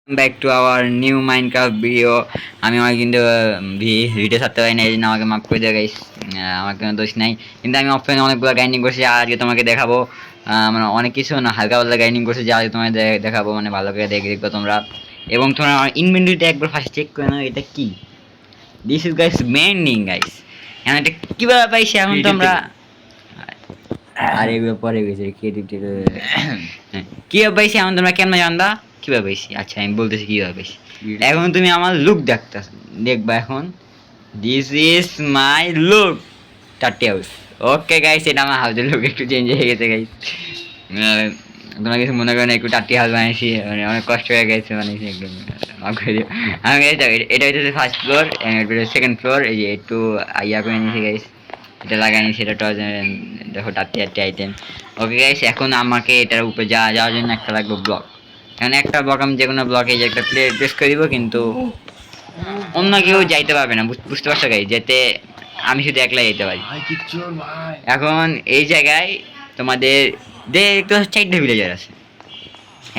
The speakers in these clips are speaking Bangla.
Back to our new Minecraft video. আমি আমার কিন্তু ভিডিও ছাড়তে পারি না, এই জন্য আমাকে মাফ করে দেওয়া গাইস। আমার কোনো দোষ নাই, কিন্তু আমি অফলাইনে অনেকগুলো গ্রাইন্ডিং করছি, আজকে তোমাকে দেখাবো। মানে অনেক কিছু না, হালকা পাতলা গ্রাইন্ডিং করছি, যা আজকে তোমাকে দেখাবো, মানে ভালো করে দেখবো তোমরা। এবং তোমরা আমার ইনভেন্টরিটা একবার ফার্স্ট চেক করে নাও, এটা কি। This is guys মেন্ডিং guys. এখন এটা কীভাবে পাইছি এখন তোমরা, আর এগুলো পরে গেছে ক্রিয়েটিভ কীভাবে পাইছি এখন তোমরা কেমন জানবা কীভাবে পাইছি। আচ্ছা আমি বলতেছি কীভাবে পাইছি। এখন তুমি আমার লুক দেখবা এখন। দিস ইজ মাই লুক টাটি হাউস। ওকে গাইস, এটা আমার হাউসের লুক একটু চেঞ্জ হয়ে গেছে গাইস। তোমরা কিছু মনে করেন, একটু টাটি হাউস বানিয়েছি, মানে অনেক কষ্ট হয়ে গেছে বানিয়েছি একদম। আমি এটা হচ্ছে ফার্স্ট ফ্লোর, সেকেন্ড ফ্লোর। এই যে একটু ইয়া করে নিয়েছি গাইস, এটা লাগাইনি, সেটা দেখো টাটি আইটেম। ওকে গাইস, এখন আমাকে এটার উপরে যাওয়ার জন্য একটা লাগবে ব্লক। এখন একটা ব্লক আমি যে কোনো ব্লকে যে একটা প্রেস করে দিব, কিন্তু অন্য কেউ যাইতে পারবে না, বুঝতে পারছো গাইস, যাতে আমি শুধু একলাই যেতে পারি। এখন এই জায়গায় তোমাদের দেখতে 4টা ভিলেজার আছে।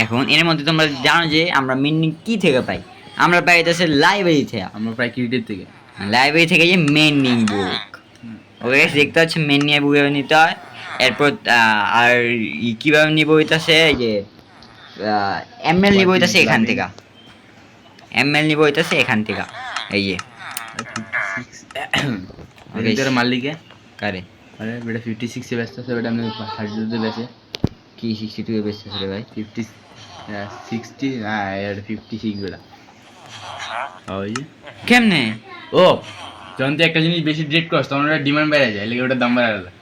এখন এর মধ্যে তোমরা জানো যে আমরা মেনলি কি থেকে পাই। আমরা পাই হচ্ছে লাইব্রেরি থেকে, আমরা প্রায় ক্রিকেটের থেকে, লাইব্রেরি থেকে যে মেনিং বুক। ওকে গাইস, দেখতে হচ্ছে মেন নিয়ে বুক নিতে হয়। এরপর আর কীভাবে নিব হইতাছে যে এমএল নিব হইতাছে এখান থেকে, এমএল নিব হইতাছে এখান থেকে। এই যে এদের মালিকে কারে, আরে বেটা 56 এ ব্যস্ত আছে, বেটা আমি 32 এ বেচে কি 62 এ বেচতেছে রে ভাই? 50 60 না, এটা 56 বেটা। ওই কেমনে? ও যখন তুই একটা জিনিস বেশি ডেট করছ তখন ওটা ডিমান্ড বেড়ে যায়, লেগে ওটার দাম বাড়ে যায়।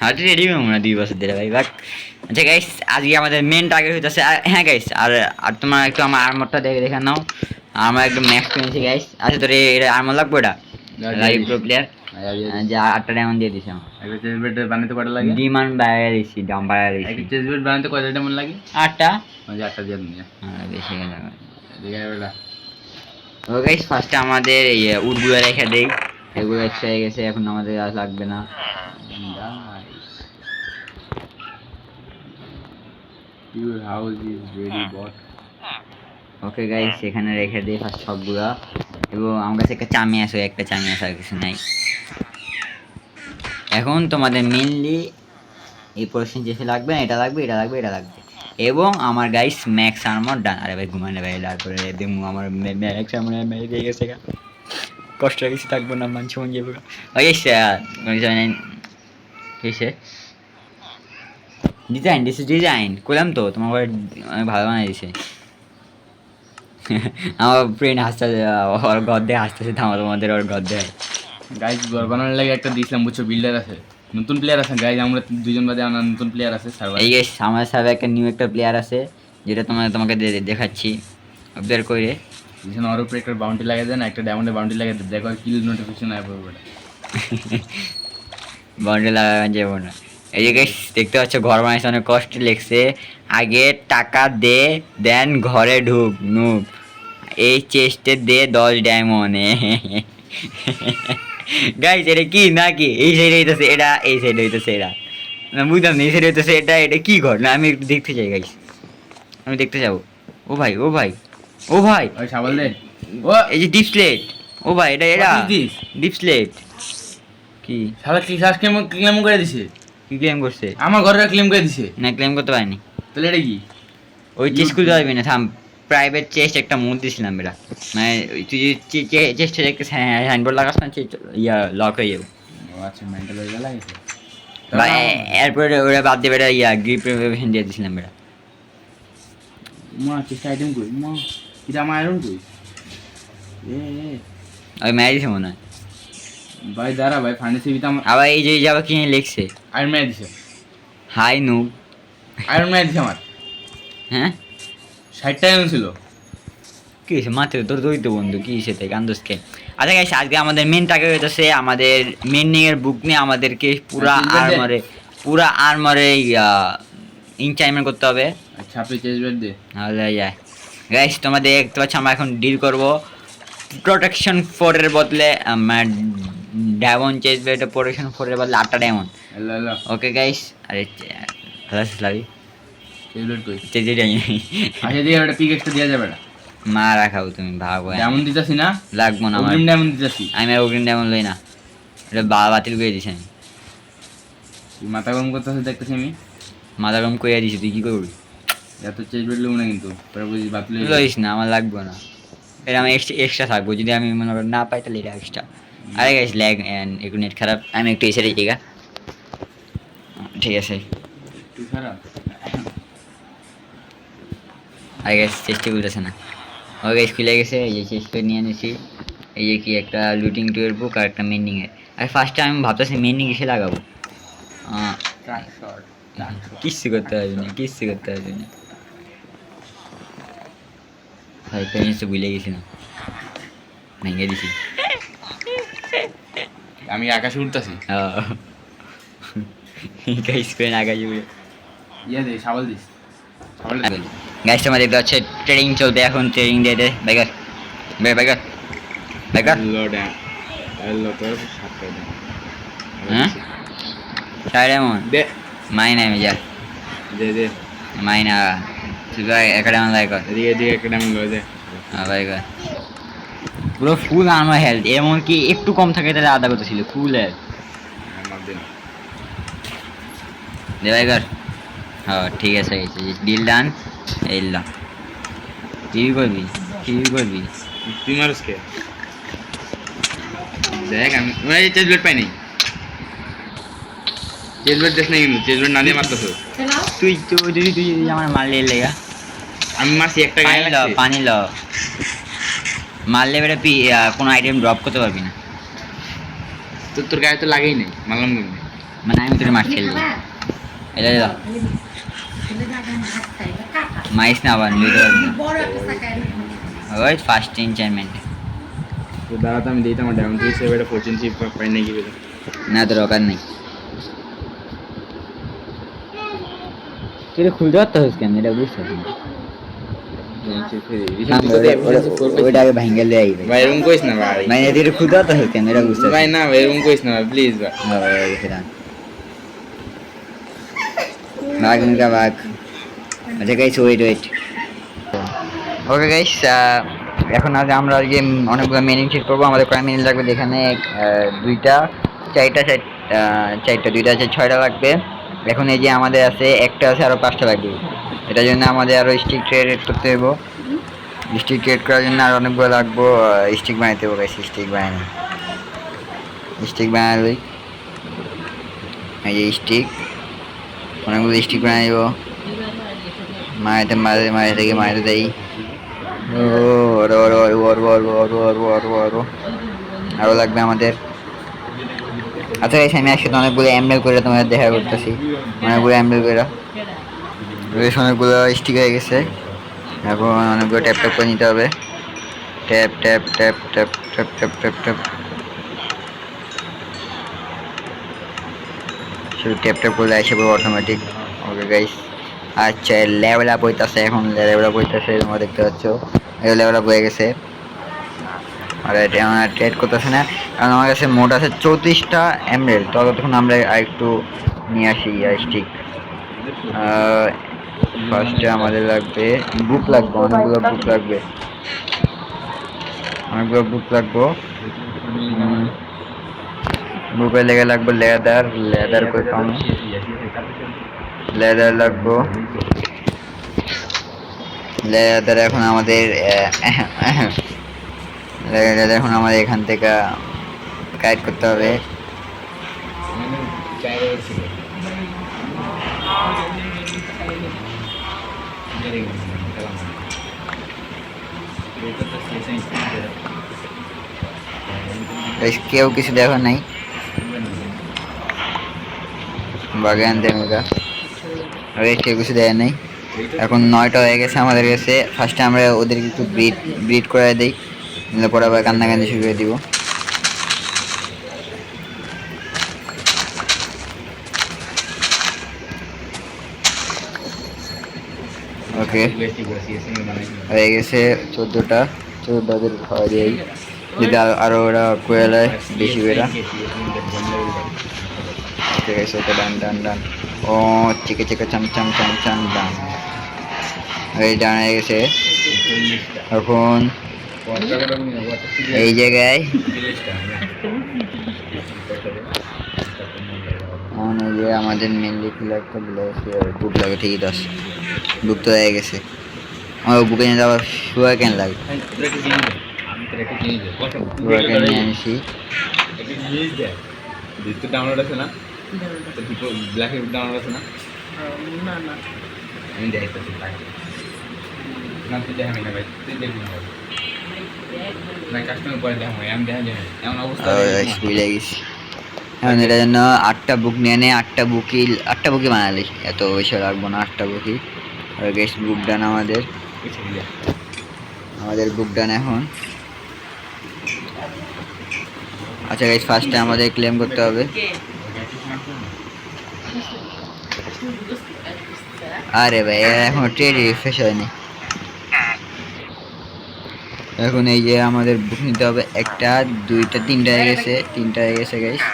হার্ট রেডি না 2 বছর ধরে ভাই বাক। আচ্ছা গাইস, আজকে আমাদের মেন টার্গেট হইতাছে, হ্যাঁ গাইস, আর আর তোমার একটু আমার আর্মারটা দেখে নাও। আমার একদম ম্যাক্স কিনেছি গাইস। আচ্ছা তোর এটা আর্মার লাগবে, এটা লাইভ প্রো প্লেয়ার যে 8টা ডায়মন্ড দিয়ে দিছে আমার। একটা চেস বেড বানাতে কত লাগে? ডিমান্ড বাড়ায় দিছি, দাম বাড়ায় দিছি। একটা চেস বেড বানাতে কত ডায়মন্ড লাগে? 8টা। মানে 8টা দিয়ে দিন। হ্যাঁ বেশি গেল। দেখে বেটা। ও গাইস, ফার্স্টে আমাদের এই উডগুলো রেখে দেই, এগুলো এক্সট্রা হয়ে গেছে, এখন আমাদের আর লাগবে না। Your house is ready bought. Okay guys, এখানে রেখে দিই ফার্স্ট সবগুলা। এবং আমার কাছে একটা চামি আছে, একটা চামি আছে, আর কিছু নাই। এখন তোমাদের মেনলি এই পোর্শন যেসে লাগবে না, এটা লাগবে, এটা লাগবে, এটা লাগবে। এবং আমার গাইস ম্যাক্স আর্মার ডান। আরে ভাই ঘুমানে ভাই, তারপরে দেখবো আমার ম্যাক্স আর্মার মেরে দিয়ে গেছে, কষ্ট কিছু থাকবো না, মানুষ মন যাবো। কিসে ডিজাইন দিছে, ডিজাইন করলাম তো তোমার ঘরে অনেক ভালো বানাই দিছে। আমার ফ্রেন্ড হাসতেছে, ওর ঘর দিয়ে হাসতেছে, তোমাদের ওর ঘর দিয়ে। গাইস ঘর বানানোর লাগে একটা দিয়েছিলাম, বুঝছো, বিল্ডার আছে, নতুন প্লেয়ার আছে গাইস, আমরা দুজন বাদে আমার নতুন প্লেয়ার আছে সার্ভার। এই গাইস, আমার সাথে একটা নিউ একটা প্লেয়ার আছে, যেটা তোমাকে দেখাচ্ছি। বের করে পিছনে ওর উপরে একটা বাউন্ডারি লাগিয়ে দেন, একটা ডায়মন্ডের বাউন্ডারি লাগিয়ে দেন, দেখো কিল নোটিফিকেশন আয় পড়বে। বাউন্ডারি লাগানো যাবো না। এই যে গাইস দেখতে পাচ্ছ, ঘর বানাইছে, অনেক কষ্ট লেগছে। আগে টাকা দে, দেন ঘরে ঢুক নুব। এই চেস্টে দে 10 ডায়মন্ড। গাইস এটা কি নাকি, এই সাইডে হইতেছে এটা, এই সাইডে হইতেছে এটা, না বুঝলাম না, এই সাইডে হইতেছে এটা, এটা কি ঘর না, আমি একটু দেখতে চাই গাইস, আমি দেখতে যাবো। ও ভাই, ও ভাই, ও ভাই, ওই সাবল দে। ও এই যে ডিপ স্লেট। ও ভাই এটা এটা ডিপ স্লেট। কি শালা কি শ্বাস ক্লেম করে দিছে? কি ক্লেম করছে? আমার ঘরে ক্লেম করে দিছে। না ক্লেম করতে পারিনি। তাহলে এটা কি? ওই চেস্ট খুলতে পারবি না, থাম। প্রাইভেট চেস্ট একটা মুড দিছিলাম এটা, মানে তুই যে চেস্টে একটা সাইনবোর্ড লাগাস না, ইয়া লক হয়ে যাবে। ও আচ্ছা, মেন্টাল হয়ে গেল গেছে। বা এরপরে ওরা বাদ দেবে, এটা ইয়া গ্রিপ রেভেশন দিয়ে দিছিলাম এটা। মা চেষ্টা আইটেম কই মা, এটা আমার আয়রন কই? ওই মেরে দিছে মনে হয়। ভাই দাঁড়া ভাই, ফার্নেসি ভিতরে আবার এই যে যাবা কিনে লিখছে আয়রন মেরে দিছে। হাই নুব, আয়রন মেরে দিছে আমার। হ্যাঁ 60টা আয়রন ছিল। কি হয়েছে মাত্র তোর দরিদ্র বন্ধু, কি হয়েছে তাই কান্দোসকে? আচ্ছা গাইস, আজকে আমাদের মেন টার্গেট হইতেছে আমাদের মেনিং এর বুক নিয়ে আমাদেরকে পুরা আর্মারে ইনচাইমেন্ট করতে হবে। আচ্ছা আপনি চেস বেড দে, তাহলে যায় গাইস। তোমাদের দেখতে পাচ্ছ আমরা এখন ডিল করব প্রোটেকশন 4 এর বদলে, ডায়মন্ড চেস বেড প্রোটেকশন 4 এর বদলে 8টা diamond. Hello hello. Okay guys, আরে ভালো লাগি টেবলেট কই চেজিটাই আচ্ছা দিয়ে একটা পিক এক্সট্রা দেওয়া যাবে না মা রাখাও তুমি ভাগো ডায়মন্ড দিতেছি না লাগবো না আমার অগ্রিম ডায়মন্ড দিতেছি আমি আর অগ্রিম ডায়মন্ড লই না এটা বাতিল করে দিছি আমি তুই মাথা গরম করতেছিস দেখতেছি আমি মাথা গরম করে দিছি তুই কি করবি এত চেজবেট লুম না কিন্তু পরে বুঝি বাতিল হয়ে লইস না আমার লাগবে না এটা আমি এক্সট্রা থাকবো যদি আমি মনে করি না পাই তাহলে এটা এক্সট্রা আরে গাইস ল্যাগ একটু নেট খারাপ আমি একটু এসে দিই ঠিক আছে তুই খারাপ আরে গাইস চেষ্টা করতেছে না ও গাইস খুলে গেছে এই যে চেষ্টা নিয়ে নিয়েছি এই যে কি একটা লুটিং টুয়ের বুক আর একটা মেন্ডিং এর আর ফার্স্টে আমি ভাবতেছি মেন্ডিং এসে লাগাবো কিচ্ছু করতে পারবি না কিচ্ছু করতে পারবি না ভাই একটা জিনিস তো ভুলে গেছিলাম ভেঙে দিছি আমি আকাশে উঠতেছি গাইস করে আগাই উড়ে ইয়ে দে শাবল দিস শাবল দে গাইস তোমার দেখতে হচ্ছে ট্রেনিং চলতে এখন ট্রেনিং দিয়ে দে বাইকার বাইকার বাইকার এলো তোর সাথে দে হ্যাঁ সাইড এমন দে মাইনা আমি যা দে দে মাইনা তুই একাডেমি লাইক এদিকে এদিকে একটা ডায়মন্ড লয়ে দে বাইকার পুরো ফুল আমার হেলথ এমনকি একটু কম থাকে তাহলে আধা কথা ছিল ফুল হেলথ আমার দিন দে বাইকার হ্যাঁ ঠিক আছে ডিল ডান এলাম কি করবি তুই মারুস কে দেখ আমি ওই চেজবেট পাই নাই চেজবেট দেখ নাই কিন্তু চেজবেট না দিয়ে মারতেছ তুই তুই আমার মারলে লেগা আমি মারছি একটা গায়ে লাগছে পানি ল মারলে বেটা কোনো আইটেম ড্রপ করতে পারবি না তোর গায়ে তো লাগেই নাই মারলাম কেমনে মানে আমি তোর মার খেলবো এটা দাও মাইস না আবার নিতে পারবি না ওই ফার্স্ট এনচাইনমেন্ট তো দাঁড়াতে আমি দিতাম আমার ডায়মন্ড দিয়ে সেটা ফরচুন চিপ পাই নাই কি বলে না তোর অকার নেই তুই খুলতে পারতে হস কেন এটা বুঝতে ওইটা আগে ভাঙ্গেল দেয় ভাই এরকম কইস না ভাই মানে এটা খুলতে পারতে হস কেন এটা বুঝতে ভাই না ভাই এরকম কইস না ভাই প্লিজ ভাই ভাগ মিকা ভাগ আচ্ছা গাইস ওয়েট ওকে গাইস এখন আজ আমরা যে অনেকগুলো মেনিং ঠিক করবো আমাদের কয় মিনিট লাগবে এখানে দুইটা দুইটা আছে 6টা লাগবে এখন এই যে আমাদের আছে একটা আছে আরো 5টা লাগবে এটার জন্য আমাদের আরো স্টিক ট্রেড করতে হবে স্টিক ট্রেড করার জন্য আর অনেকগুলো লাগবো স্টিক বানাইতে হবে গাইস স্টিক বানাই এই যে স্টিক অনেকগুলো স্টিক বানাইব মায়েতে দেই আরো লাগবে আমাদের আচ্ছা গাইস আমি একসাথে অনেকগুলো এমএল করে তোমাদের দেখা করতেছি অনেকগুলো এমএল করে অনেকগুলো স্টিক হয়ে গেছে এখন অনেকগুলো ট্যাপ করে নিতে হবে ট্যাপ শুধু ট্যাপ করলে আসে পড়বে অটোমেটিক ওকে গাইস আচ্ছা লেভেল আপ হইতাছে এখন লেভেল আপ হইতাছে তোমরা দেখতে পাচ্ছ এই লেভেল আপ হয়ে গেছে আর এটা আমার ট্রেড করতেছে না কারণ আমার কাছে মোট আছে 34টা এমরেল ততক্ষণ আমরা আরেকটু নিয়ে আসি স্টিক ফার্স্টে আমাদের লাগবে বুক লাগবে অনেকগুলো বুক লাগবে বুকের লেগে লাগবে লেদার করে পাম লেদার লাগবো লেদার এখন আমাদের এখান থেকে কালেক্ট করতে হবে কেউ কিছু দেখা নাই বাগান দেমগা কেউ কিছু দেয় নাই এখন 9টা হয়ে গেছে আমাদের কাছে ফার্স্টে আমরা ওদেরকে একটু ব্রিড করে দিই পরে আবার কান্নাকান্দি শুরু করে দিব ওকে হয়ে গেছে 14টা ওদের খাওয়া দিই যদি আরো ওরা কোয়েলায় বেশি বেড়া ঠিক আছে ওকে ডান ও চিকে চাম ডান এই ডান হয়ে গেছে। এখন এই জায়গায় এখন এই যে আমাদের মেনলি প্লেয়ারটা বুক লাগে, ঠিকই 10 বুক তো হয়ে গেছে। আমার বুকে নিয়ে যাওয়ার শুয়া কেন লাগে, শুয়া কেন নিয়ে আনছি। ডাউনলোড আছে না, ব্ল্যাক ডাউনলোড আছে না, আমি দেখতেছি না, তুই দেখাবি না ভাই, তুই দেখবি না না, কাস্টমার পরে দেখা হয়, আমি দেখা যায় এমন অবস্থা ভুলে গেছি। এখন এটার জন্য 8টা বুক নিয়ে নে, 8টা বুকই বানালি, এত বেশি লাগবো না, 8টা বুকই। আর গেস বুক ডান আমাদের বুক ডান এখন। আচ্ছা গাইস, ফার্স্টে আমাদের ক্লেম করতে হবে। আরে ভাই এখন ট্রেড রিফ্রেশ হয়নি। এখন এই যে আমাদের বুক নিতে হবে, 1টা 2টা 3টা হয়ে গেছে, 3টা হয়ে গেছে গাইস।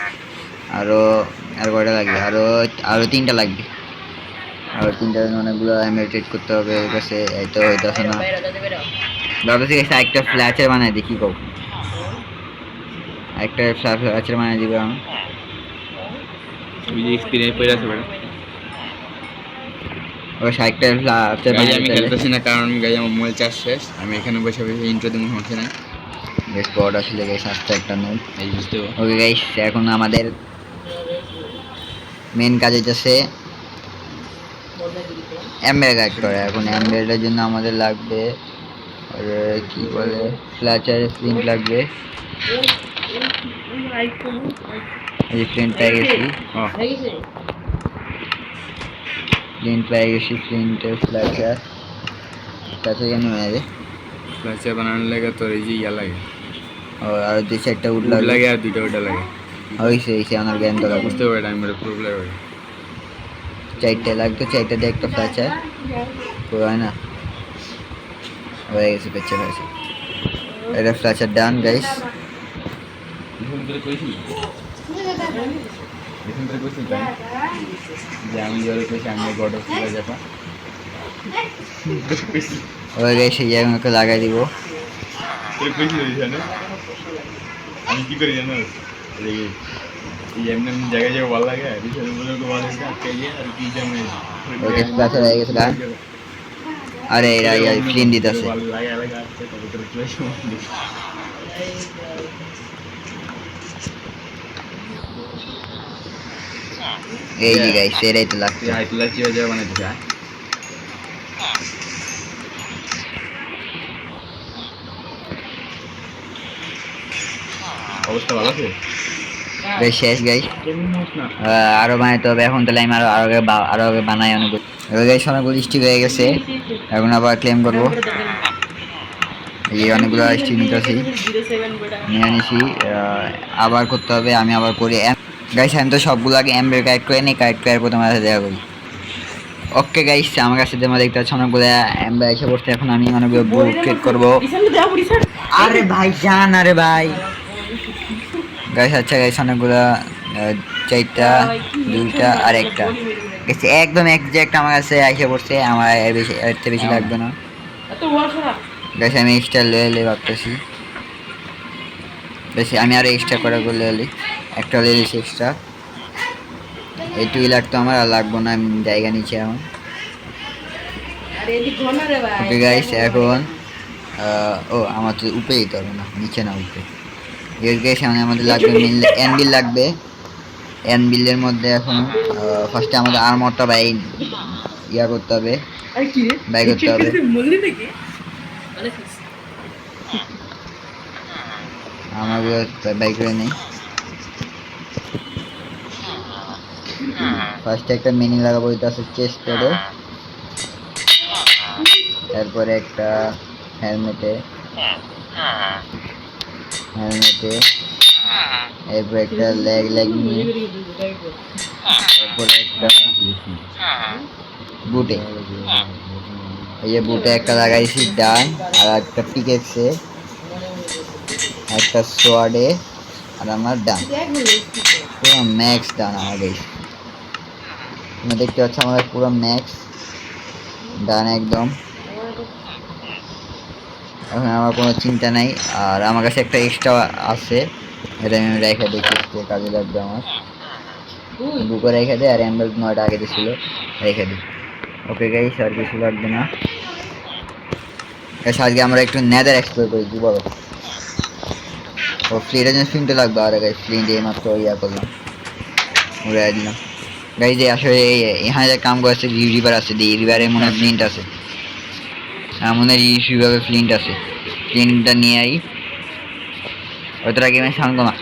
আর কয়টা লাগবে, আরো 3টা লাগবে। আর 3টার অনেকগুলো ট্রেড করতে হবে, এর কাছে এই তো হইতেছে না। ভাবতেছি গাইস একটা ফ্ল্যাচার বানাই দিই, কি কও? একটা ফ্ল্যাচার বানাই দিব আমি। ওই যে এক্সপিরিয়েন্স পড়ে আছে বড় ওই 60টা ফ্ল্যাচার গাই, বানাই আমি দিলে খেলতেছি না কারণ গাই আমার মোবাইল চার্জ শেষ, আমি এখানে বসে বসে ইন্ট্রো দিতে সমস্যা নাই। বেশ বড় আসলে গাইস, আস্তে একটা নোট। এই বুঝতে পারো ওকে গাইস, এখন আমাদের মেন কাজ হইতেছে এমবেড গাইড করা। এখন এমবেডের জন্য আমাদের লাগবে কি বলে ফ্ল্যাচার প্রিন্ট লাগবে। এই প্রিন্ট পেয়ে গেছি, প্রিন্টের ফ্ল্যাচার কেন মেরে ফ্ল্যাচার বানানোর লাগে তোর এই যে ইয়া লাগে, আর 2-4টা উড উড লাগে। লাগে আর দুইটা ওটা লাগে, হয়েছে আমার জ্ঞান তো লাগবে। বুঝতে পারি আমি বড় প্রবলেম হয়। 4টা লাগতো, 4টা দিয়ে একটা ফ্ল্যাচার হয় না, হয়ে গেছে, পেচ্ছে হয়েছে। এটা ফ্ল্যাচার ডান গাইস। এখন ধরে কইছি, এখন ধরে কইছি যে আমি ধরে কইছি আমি গড অফ ওয়ার যাবা, ওই গাইস এই জায়গাকে লাগাই দিব। তুই কইছি জানো আমি কি করি জানো, এই এমনি এমনি জায়গায় জায়গায় ভালো লাগে, রিসেল বলে তো ভালো লাগে, আজকে গিয়ে আর কি জানো ওকে ফ্ল্যাচার হয়ে গেছে ডান। আরে এরা ক্লিন দিতেছে। ভালো লাগে লাগে আজকে তবে তোর কি হইছে এই যে গাইস এরাই তো লাগছে। তুই হাইটলা কি হয়ে যাবে বানাইতে চাই অবস্থা ভালো আছে বেশ শেষ গাইস, আরো বানাইতে হবে। এখন তাহলে আমি আরো আগে বানাই অনেক। গাইস অনেকগুলো স্টিক হয়ে গেছে, এখন আবার ক্লেম করবো। এই অনেকগুলো স্টিক নিতেছি, নিয়ে আনিছি, আবার করতে হবে। আমি আবার করি গাইস, আমি তো সবগুলো আগে এমব্রেড কারেক্ট করে নিই, কারেক্ট করে প্রথমে দেখা করি। ওকে গাইস, আমার কাছে তোমরা দেখতে পাচ্ছ অনেকগুলো এমব্রেড এসে পড়ছে। এখন আমি অনেকগুলো বুক ক্রিয়েট করবো। আরে ভাই জান, আরে ভাই গাইস, আচ্ছা গাইস অনেকগুলো 4টা 2টা আর 1টা গেছে, একদম একজ্যাক্ট আমার কাছে এসে পড়ছে। আমার এর থেকে বেশি লাগবে না গাইস। আমি এক্সট্রা লেলে ভাবতেছি, বেশি আমি আরো এক্সট্রা করে লেলি, একটা লেলি এক্সট্রা। এইটুকুই লাগতো আমার, আর লাগবো না, আমি জায়গা নিচ্ছি এখন। ওকে গাইস, এখন ও আমার তো উপরে যেতে হবে না, নিচে না উপরে। এর সামনে আমাদের লাগবে এনবিল লাগবে। এনবিলের মধ্যে এখন ফার্স্টে আমাদের আর্মরটা ইয়া করতে হবে, বাই করতে হবে। আমাগুলো বাই করে নেই। ফার্স্টে একটা মিনি লাগাবো, এটা আছে চেস্ট প্যাডে, তারপরে একটা হেলমেটে, এরপর একটা লেগ নিয়ে, তারপরে একটা বুটে, এই যে বুটে একটা লাগাইছি ডান, আর একটা পিকেক্সে, একটা সোয়ার্ডে, আর আমার ডান, পুরো ম্যাক্স ডান আমার গাইস। তুমি দেখতে পাচ্ছ আমার পুরো ম্যাক্স ডান একদম। এখন আমার কোনো চিন্তা নাই। আর আমার কাছে একটা এক্সট্রা আছে, এটা আমি রেখে দিই, কাজে লাগবে আমার। বুকে রেখে দিই, আর এমবেল 9টা আগে দিয়েছিল, রেখে দিই। ওকে গাইস, আর কিছু লাগবে না। আজকে আমরা একটু নেদার এক্সপ্লোর করি, কি বলো? ও ফ্লিন্টের জন্য ফ্লিন্টে লাগবে, আর গাইস ফ্লিন্ট এই মাত্র ইয়া করলাম, উড়াই দিলাম। গাইস যে আসলে এখানে যে কাম করেছে রিভার আছে, রিভারে মনে হয় ফ্লিন্ট আছে, মনে হয় রিভারে ফ্লিন্ট আছে। ফ্লিন্টটা নিয়ে আই, ওইটা গেমে সামনে না।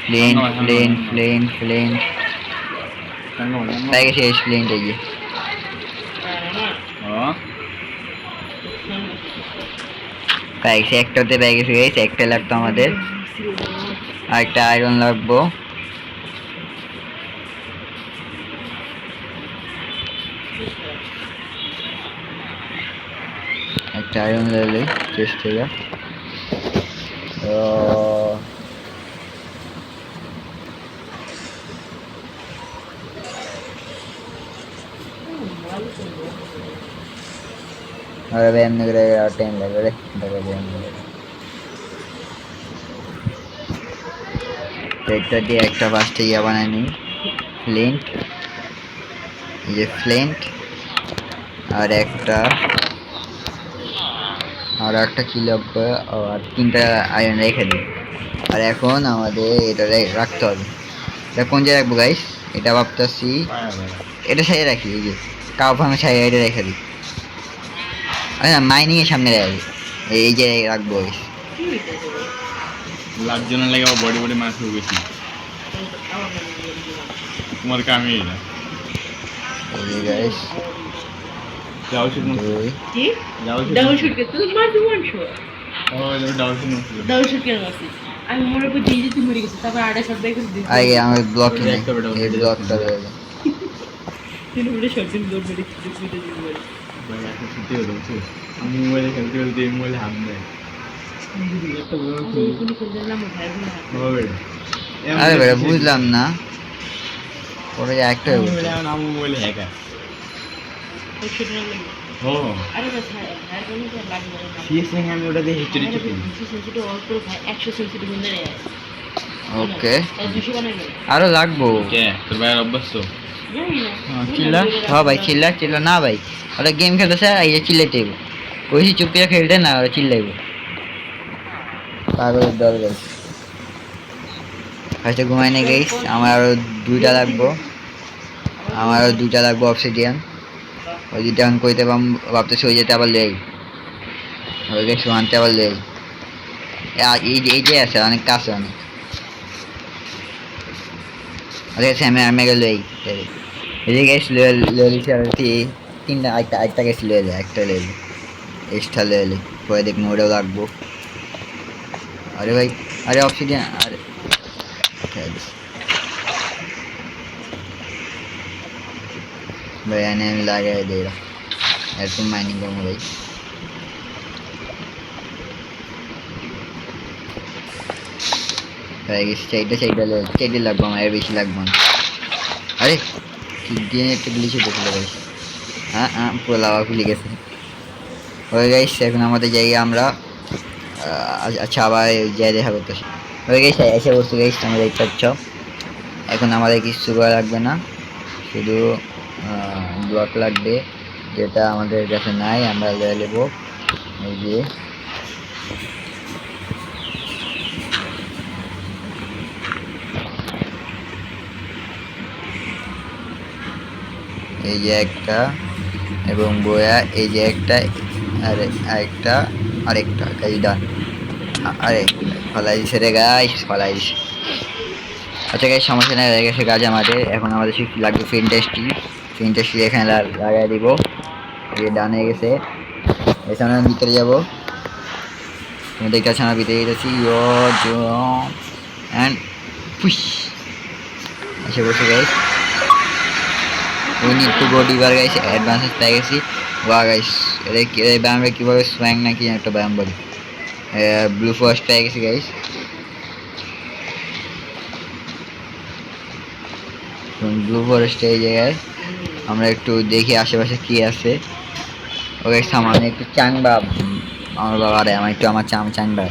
ফ্লিন্ট ফ্লিন্ট ফ্লিন্ট ফ্লিন্ট পেয়ে গেছে, ফ্লিন্ট এই যে। পেয়ে গেছে, একটাতে পেয়ে গেছে গাইস, একটা লাগতো আমাদের, আর একটা আয়রন লাগবো। একটা আয়রন লেলে চেস্ট থেকে। अरे भाई हमने करेगा टाइम लग रहा है, ट्रैक्टर দিয়ে একটা ফার্স্টে ইয়া বানাই নি, ফ্লিন্ট, এই যে ফ্লিন্ট, আর একটা কি লাগবে, আর 3টা আয়রন রেখে দিই। আর এখন আমাদের এটা রাখতে হবে। এটা কোন জায়গায় রাখবো গাইস? এটা ভাবতেছি এটা সাইডে রাখি, এই যে কাউ ফার্মের সাইডে এটা রেখে দিই। আচ্ছা মাইনিং এর সামনে রাখি, এই যে রাখবো গাইস। লাভজনের লাগে বডি বডি মাছ হয়ে গেছি তোমার কামই না। এই যে গাইস যাও শুট কি যাও ডাবল শুট কে তুই মার দিবন শো ও ডাউন শুট ডাবল শুট কে মারছি আমি মরে পর দিয়ে তুই মরে গেছিস, তারপর আড়াই শট দেখে দিই আগে আমার ব্লক নেই, একটা বেটা এই ব্লকটা রয়েছে। তিন মিনিটে শট দিন দৌড় মেরে দিতে দিতে ভাই এখন ছুটি হলো বুঝছো, আমি মোবাইলে খেলতে খেলতে এই মোবাইলে হাত দেয় একটা বড় আমি কোন খেলতে না ভাই হবে। আরে বেটা বুঝলাম না, পরে একটা নাম মোবাইলে হ্যাকার। ওই শুট না লাগে ও আরে ভাই ভাই কোন কি লাগবে না সিএস এ আমি ওটা দিয়ে হিস্ট্রি চেক করি। সেন্সিটিভ অল করে ভাই 100 সেন্সিটিভ বন্ধ রে ওকে, 200 বানাই গেল আরো লাগবো। কে তোর ভাইয়ের অভ্যাস তো জানি না চিল্লা, হ্যাঁ ভাই চিল্লা চিল্লা না ভাই, ওরা গেম খেলতেছে, এই যে চিল্লাইতেইব, কইছি চুপ করে খেলতে না, ওরা চিল্লাইব পাগলের দল গাইস। ফার্স্টে ঘুমাই নে গাইস, আমার আরো 2টা লাগবো, অবসিডিয়ান। ওই দুইটা আমি কইতে ভাবতেছি, ওই যেতে আবার লেই, ওই গাইস ওয়ানতে আবার লেই, এই যে আছে অনেক কাছে অনেক। আরে আমি গেল এই যে গাইস লিছি, আর 3টা একটা গাইস লেলে, একটা লেলে এক্সট্রা লেলে, পরে দেখুন ওটাও লাগবো। আরে ভাই, আরে অবসিডিয়ান, আরে भाई आने में लगा दे रहा है, तुम माइनिंग करूँगा भाई। भाई इस चाहिए लगभग हमारे बीच लगभग। अरे दिन एक ग्लिच देख लो गाइस, हाँ পুরো লাভা খুলে গেছে। ওই গাইস এখন আমাদের জায়গা আমরা আচ্ছা আবার যাই দেখা করতেছি। ওই গাইস এসে বসে গাইস, তোমরা দেখতে পাচ্ছ। এখন আমাদের কিছু করা লাগবে না, শুধু ব্লক লাগবে, যেটা আমাদের কাছে নাই, আমরা নিয়ে নেব। এই যে একটা, এবং বয়া এই যে একটা, আরেকটা গাইস ডান। আরে ফলাই দিছে রে গাইস, ফলাই দিছে। আচ্ছা গাইস সমস্যা নেই, রয়ে গেছে কাজ আমাদের। এখন আমাদের লাগবে ফিনটেস্টি এখানে লাগাই দিব, এই ডানে গেছে। এখানে ভিতরে যাবো, তুমি দেখতে পাচ্ছ আমরা ভিতরে যেতেছি, অ্যান্ড পুশ এসে বসে guys. We need to go deeper guys, advances পেয়ে গেছি। ওয়া গাইস এই ব্যায়ামটা কীভাবে সোয়াং নাকি একটা ব্যায়াম বলি, ব্লু ফার্স্ট পেয়ে গেছি গাইস। ব্লু ফরেস্টে এই জায়গায় আমরা একটু দেখি আশেপাশে কি আছে। ওকে সামান্য একটু চাংবা আমার বাবারে আমার একটু আমার চাংবা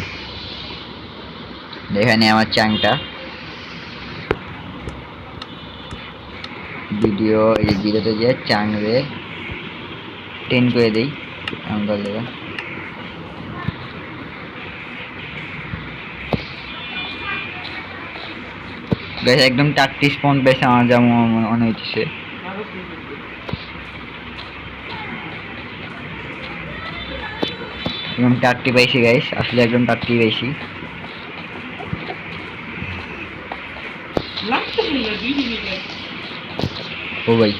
এখানে আমার চাংটা ভিডিও এই ভিডিওতে যে চাংরে 10 করে দেই এমন করে দেবেন গাইস একদম 30 স্পন পেয়েছে আমার যেমন মনে হচ্ছে একদম 30 পাইছি গাইস আসলে একদম 30 পাইছি লাগতো না 2 মিনিট ও ভাই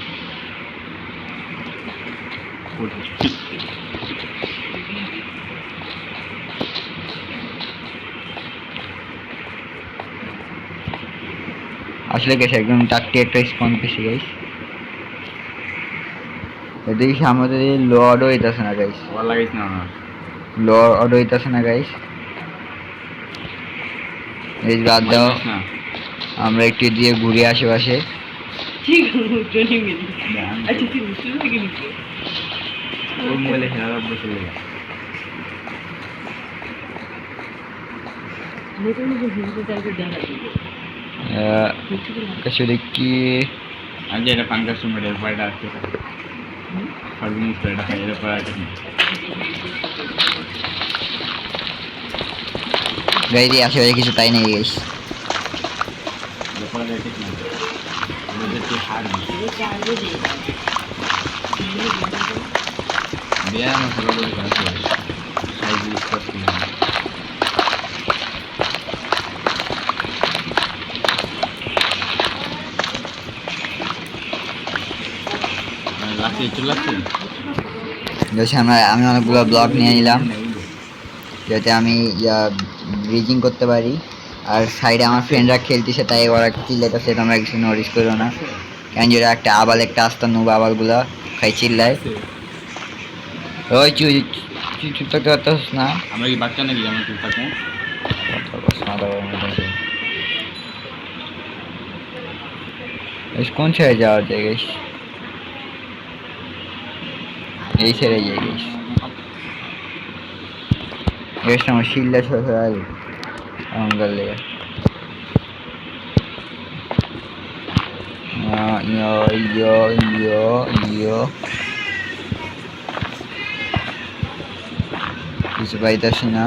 আসলে গেছে একদম 30 একটা স্পন পেয়েছি গাইস এদিকে সামনে যদি লর্ড হইতাছে না গাইস ভালো লাগাইছ না আমার লর্ড হইতাছে না গাইস এই বাদ দাও না আমরা একটু দিয়ে ঘুরে আশেপাশে ঠিক জনি মিলি আচ্ছা তুই শুরু থেকে নিতে ওই মোবাইলে খেলা বসে লেগে নতুন যে ভিডিও টাইপের দেখা দিবে কিছু দেখি আজ এটা পাঙ্কাস মেডেল পাইটা আসছে ফার্মিং পাইটা এর পর আছে গাইস আশেপাশে কিছু তাই নেই গাইস এরপর দেখি না আমাদের কি হার এটা আগে দিয়ে দেয়া না সরো করে আছে সাইজ ইউজ করতে লাগছে চলে লাগছে গাইস আমি অনেকগুলো ব্লক নিয়ে নিলাম যাতে আমি ব্রিজিং করতে পারি আর সাইডে আমার ফ্রেন্ডরা খেলতেছে তাই ওরা চিল্লাইতেছে তোমরা কিছু নোটিস করো না কেন যেটা একটা আবাল একটা আস্তা নুব আবালগুলা খাই চিল্লায় ওই চুপ থাকতে পারতাস না আমরা কি বাচ্চা নাকি আমরা চুপ থাকবো কোন ছেড়ে যাওয়া যায় গাইস এই ছেড়ে যাই গাইস গাইস আমার শিল্লা সরাল এমন করলে কিছু পাইতাছি না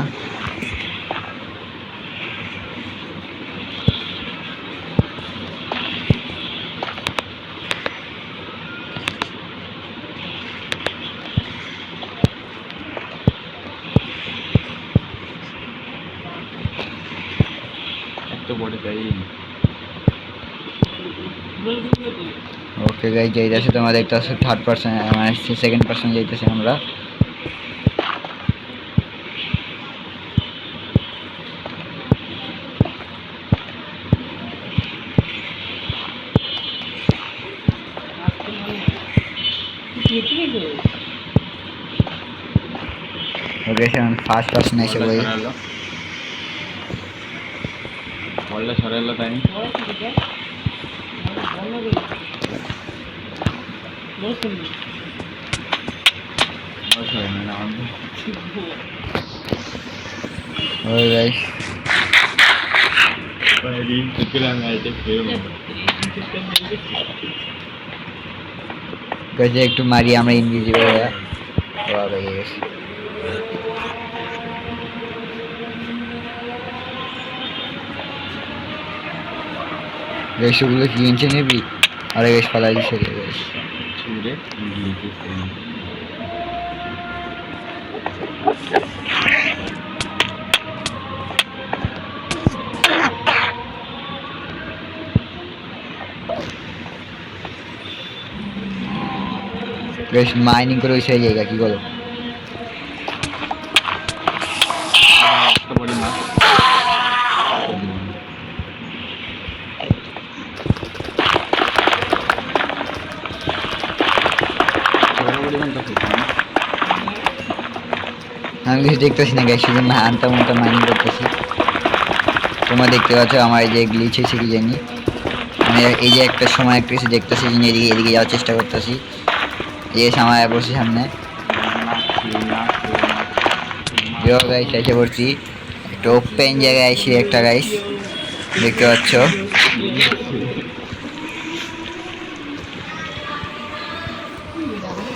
এত বড় গাড়ি ওকে গাইস যাইতাছে তোমাদের একটা থার্ড পারসন মানে সেকেন্ড পারসন যাইতাছে আমরা ওকে এখন ফার্স্ট পারসন এসে বই বললে সরাইলো তাই ওই গাইস গাইস একটু মারি আমরা ইনভিজিবল হয়ে বাবা গাইস গাইস ওগুলো কি ইঞ্চে নেবি আরে গাইস ফালাই দিছে রে গাইস গাইস মাইনিং করে ওই সেই জায়গা কি বলো বড় মাছ আমি কিছু দেখতেছি না গাইস শুধু আনতা মনটা মাইনিং করতেছি তোমরা দেখতে পাচ্ছ আমার এই যে গ্লিচ হয়েছে কি জানি আমি এই যে একটা সময় একটা কিছু দেখতেছি এদিকে যাওয়ার চেষ্টা করতেছি এই সামায় বসে সামনে ইয়ো গাইস এসে পড়ছি একটা ওপেন জায়গায় এসে একটা গাইস দেখতে পাচ্ছ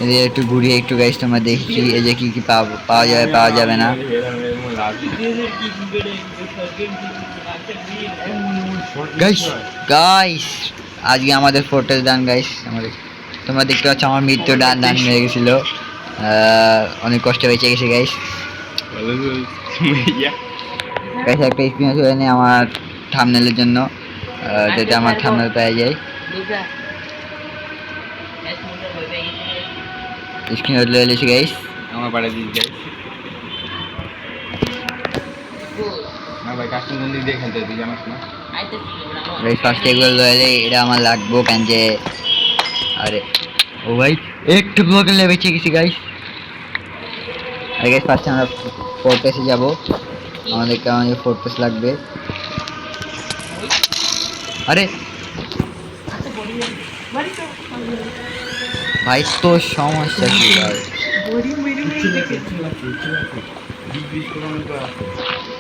এদিকে একটু ঘুরিয়ে একটু গাইস তোমরা দেখি এই যে কি কি পাওয়া যাবে পাওয়া যাবে না গাইস গাইস আজকে আমাদের ফোর্টেস ডান গাইস আমাদের তোমরা দেখতে পাচ্ছ আমার মৃত্যু ডান হয়ে গেছিল অনেক কষ্ট বেঁচে গেছে গাইস গাইস একটা এক্সপিরিয়েন্স হয়ে নেই আমার থাম্বনেলের জন্য যাতে আমার থাম্বনেল পেয়ে যায় স্ক্রিন হয়ে এসেছি গাইস আমার পাড়ে দিস গাইস না ভাই কাস্টম মন্দির দিয়ে খেলতে তুই জানাস না গাইস ফার্স্ট এগুলো লয়ে এটা আমার লাগবো কেন যে আরে ও ভাই একটু ব্লকে বেঁচে গেছি গাইস আর গাইস ফার্স্টে আমরা ফোর্ট্রেসে যাব আমাদেরকে ফোর্ট্রেস লাগবে আরে ভাই তো সমস্যা কি ভাই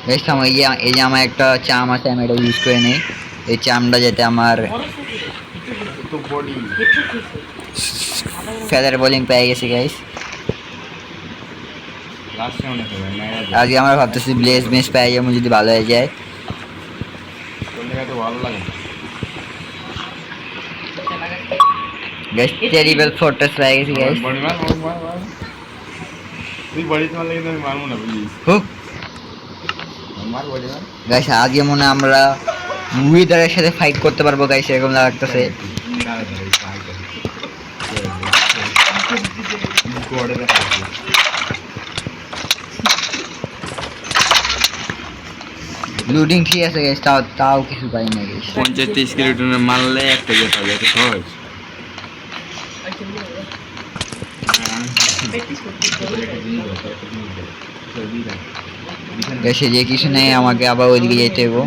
গাইস আমার এই যে আমার একটা চাম আছে আমি এটা ইউজ করে নেই এই চামটা যাতে আমার ফেদার বোলিং পেয়ে গেছি গাইস আজকে আমরা ভাবতেছি ব্লেজ মেস পেয়ে যাবো যদি ভালো হয়ে যায় ভালো লাগে গাইস টেরিবল ফোর্ট্রেস পেয়ে গেছি গাইস বডি মার তুই বডি তোমার লাগে আমি মারবো না প্লিজ হুক মার বডি মার গাইস আজকে মনে হয় আমরা উইদারের সাথে ফাইট করতে পারবো গাইস এরকম লাগতেছে লুডিং ঠিক আছে গাইস তাও কিছু পাই না গাইস 50 স্কেলেটনে মারলে একটা ইয়ে পাবে এটা সহজ গাইস যে কিছু নেই আমাকে আবার ওইদিকে যেতে হবে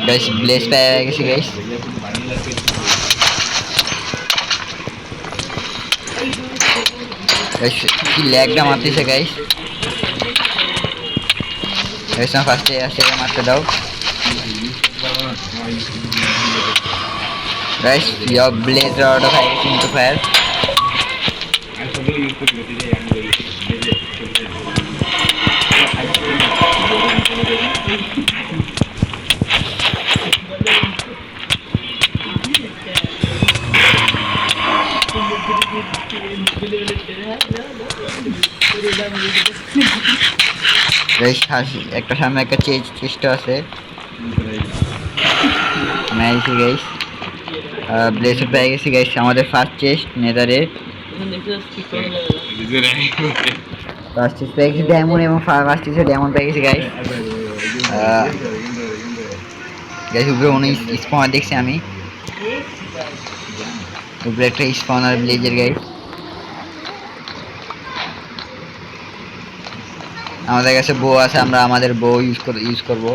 গাইস ব্লেস পেয়ে গেছি গাইস কি ল্যাগটা মারতেছে গাইস গাইস না ফার্স্টে আসে মারতে দাও guys your blaze out of into fire guys একটা সামনে একটা চেস্ট আছে নাইস গাইস ব্লেস পেয়ে গেছি গাইস আমাদের ফার্স্ট চেস্ট নেদারে ফার্স্ট চেস্ট পেয়ে গেছি ডায়মন্ড এবং ফার্স্ট চেস্টে ডায়মন্ড পেয়ে গেছি গাইস গাইস উপরে অনেক স্পনার দেখছি আমি উপরে একটা স্পনার ব্লেজের গাইস আমাদের কাছে বো আছে আমরা আমাদের বো ইউজ করবো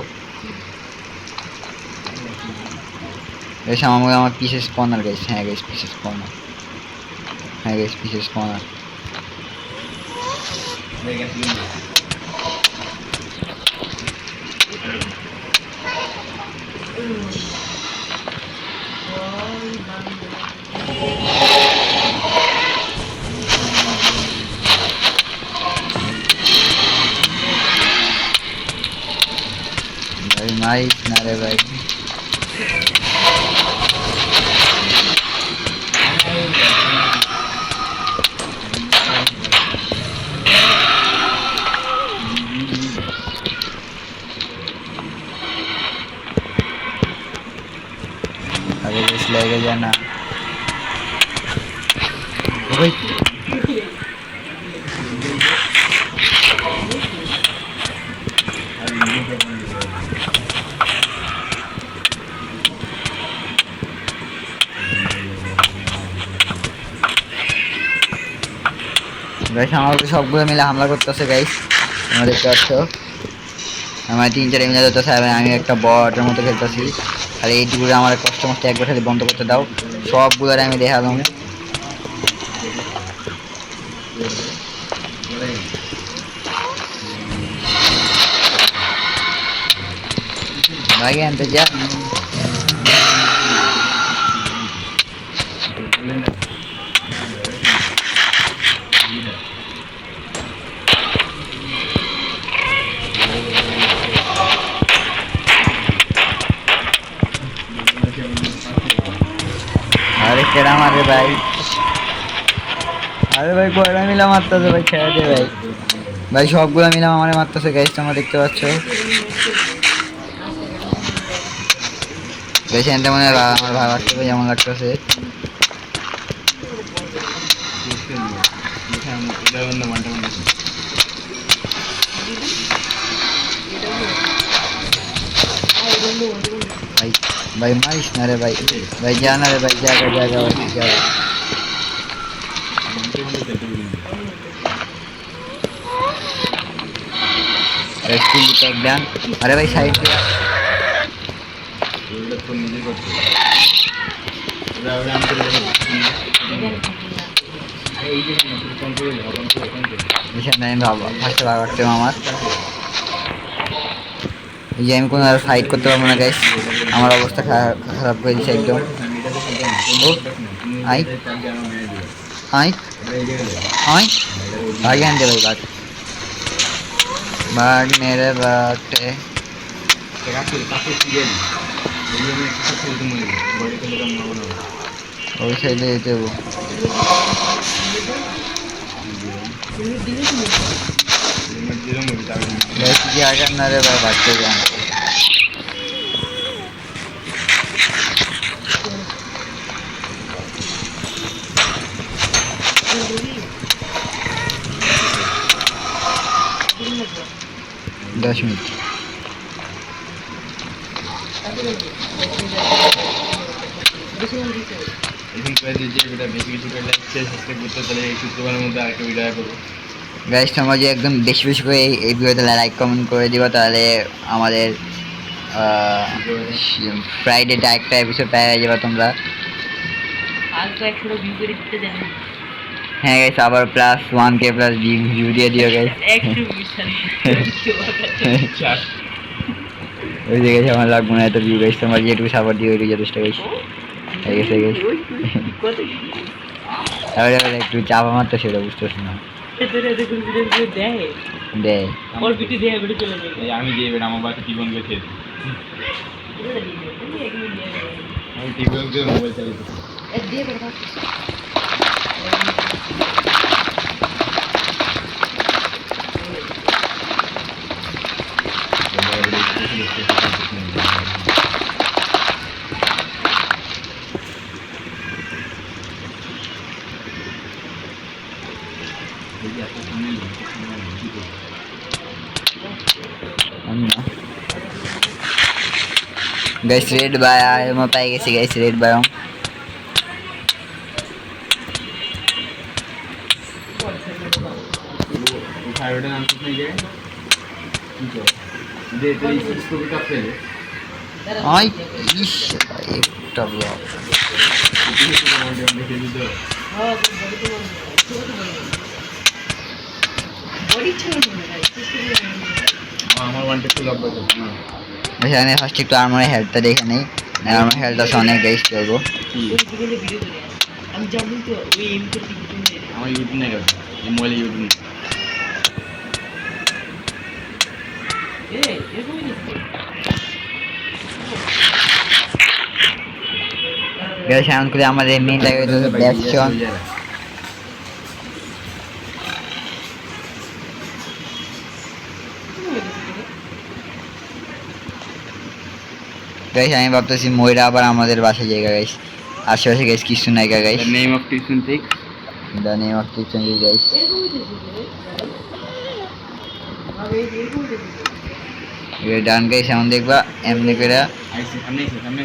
গাইস আমার পিসে স্পনার গাইস হ্যাঁ গাইস পিসে স্পনার হ্যাঁ গাইস পিসে স্পনার ভাই মাইক না রে ভাই अरे बस लेके जाना भाई গাইস আমাকে সবগুলো মিলে হামলা করতেছে গাইস তোমরা দেখতে পাচ্ছ আমার 3-4 মিলে যেতেছে, আমি একটা বটের মতো খেলতেছি। খালি এইটুকু আমার কষ্ট মষ্ট একবার খালি বন্ধ করতে দাও, সবগুলোর আমি দেখালাম। ভাই আনতে যা। আরে কেডা মারে ভাই, আরে ভাই কয়টা মিলা মারতেছে ভাই, ছেড়ে দে ভাই। ভাই সবগুলো মিলাম আমারে মারতেছে গাইস, তোমরা দেখতে পাচ্ছ। বেশি এনতে মনে হয় আমার ভাই লাগতেছে, যেমন লাগতেছে। ভাই ভাই মারিস না রে ভাই, ভাই যা না রে ভাই, জায়গা জায়গা ভাই জায়গা। আরে ভাই সাইড দিয়ে আমি ভাবো ফার্স্টে ভাগ রাখতাম আমার, এই যে আমি কোনো ফাইট করতে পারবো না গাইস, আমার অবস্থা খারাপ করে দিচ্ছে একদম। ও আই আই আই ভাগ আনতে ভাই, ভাগ ভাগ মেরে বাটে। ওই সাইডে যেতে হবো। কি আগে না রে ভাই, ভাগতে যান। 10 মিনিট। গাইস তোমরা যে একদম বেশি বেশি করে এই ভিডিওতে লাইক কমেন্ট করে দিবা, তাহলে আমাদের ফ্রাইডেটা একটা এপিসোড পেয়ে যাবে তোমরা। হ্যাঁ গাইস, আবার প্লাস 1K প্লাস ভিউ দিয়ে দিও গাইস। ওই যে গাইস আমার লাগবে না এত ভিউ গাইস, তোমরা যেটুকু সাপোর্ট দিও ওইটুকু যথেষ্ট গাইস। ঠিক আছে গাইস, তাহলে একটু চাপা মারতে সেটা বুঝতেছি না। দেয় আমি যে বেটা আমার বাসা টিভন গেছে, আমি টিভন দিয়ে মোবাইল চালিয়েছি। গাইস রেড বাই মো পাই গেছি গাইস, রেড বাই फाइव नाम कुछ नहीं गए दे तो इसको भी कब से आई इश একটা ব্লক আমার ওয়ান টেক লক করে না ভাই আমি ফার্স্ট একটু আমার হেলথটা দেখে নেই, আমার হেলথটা অনেক গাইস করবো। আমি জানি তো ওই এম করতে আমার ইউটিউব নাই করে এই মোবাইলে ইউটিউব গাইস এখন করে আমাদের মেইন টাইপ হচ্ছে ব্যাকশন। গাইস আমি ভাবতেছি ময়রা আবার আমাদের বাসায় জায়গা গাইস, আশেপাশে গাইস কিছু নাই guys. Name of tuition tricks, the name of tuition guys. ये डान गाइस এখন দেখবা এমনি করে আইসি সামনে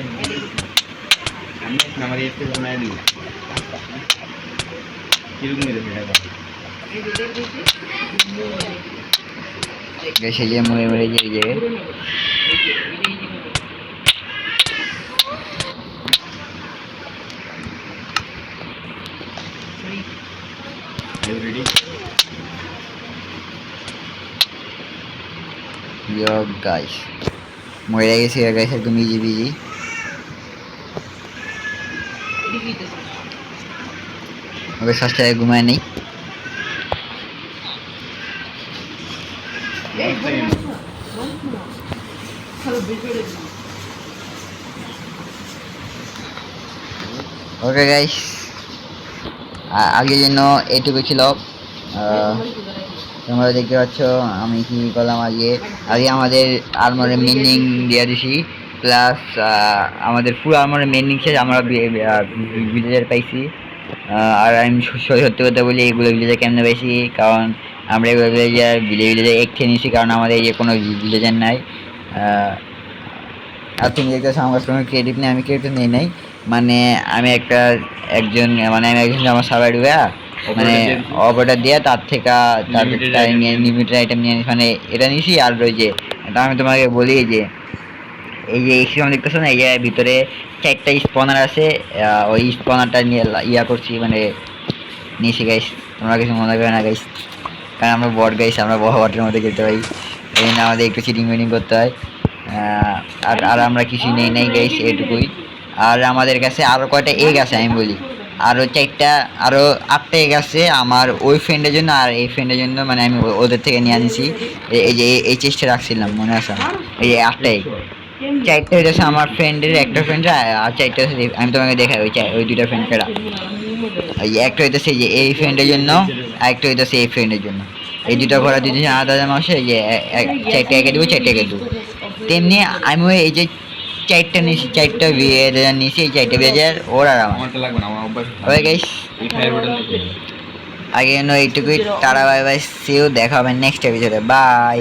আমার এফ কে বানাই দিই কিরকম মেরে ফেলা গেছে যে মরে মরে যে এই জায়গায় রেডি ইয়ো গাইস মরে গেছে গাইস একদম ইজি বিজি ওকে সস্তায় ঘুমায় নেই ওকে গাইস আগের জন্য এইটুকু ছিল তোমরা দেখতে পাচ্ছ আমি কি করলাম আগে আমাদের আর্মারের মেনিং দিয়ে দিছি প্লাস আমাদের ফুল আর্মারের মেনিং শেষ আমরা ভিলেজার পাইছি আর আমি সত্যি কথা বলি এগুলো ভিলেজার কেমনে পাইছি কারণ আমরা এগুলো ভিলেজার একটে নিয়েছি কারণ আমাদের এই যে কোনো ভিলেজার নাই আর তুমি দেখতে পাচ্ছ আমার কোনো ক্রেডিট নেই আমি ক্রেডিট নেই নাই মানে আমি একজন আমার সার্ভার ঢুকে মানে অপারেটর দিয়ে তার থেকে লিমিটেড আইটেম নিয়ে মানে এটা নিয়েছি আর ওই যে এটা আমি তোমাকে বলি যে এই যে এক্সিমাম দেখতেছো না এই জায়গায় ভিতরে 4টা স্পনার আছে ওই স্পনারটা নিয়ে ইয়া করছি মানে নিয়েছি গাইস তোমরা কিছু মনে করবে না গাইস কারণ আমরা বট গাইস আমরা বটের মধ্যে খেলতে পারি এই জন্য আমাদের একটু চিটিং মিটিং করতে হয় আর আমরা কিছু নেই নাই গাইস এটুকুই আর আমাদের কাছে আরও কয়টা এগ আছে আমি বলি আরও 4টা আরও 8টা এগ আছে আমার ওই ফ্রেন্ডের জন্য আর এই ফ্রেন্ডের জন্য মানে আমি ওদের থেকে নিয়ে আনিছি এই যে এই চেষ্টা রাখছিলাম মনে আছে এই 8টা এগ 4টা হইতেছে আমার ফ্রেন্ডের একটা ফ্রেন্ডরা আর 4টা আমি তোমাকে দেখাই ওই 2টা ফ্রেন্ডেরা এই একটা হইতেছে যে এই ফ্রেন্ডের জন্য আর একটা হইতেছে এই ফ্রেন্ডের জন্য এই দুটো ঘোরা দুজন আলাদা আলাদা মাসে যে 4টা এগে দেবো 4টা এগে দেবো তেমনি আমি এই যে 4টা নিয়েছি 4টা ভিলেজার নিয়েছি এই 4টা ভিলেজার ওর আর আমারটা লাগবে না আমার অভ্যাস ওই গাইস এই ফায়ার বাটন দেখে আগে এইটুকুই টাটা বাই বাই সিউ দেখা হবে নেক্সট এপিসোডে বাই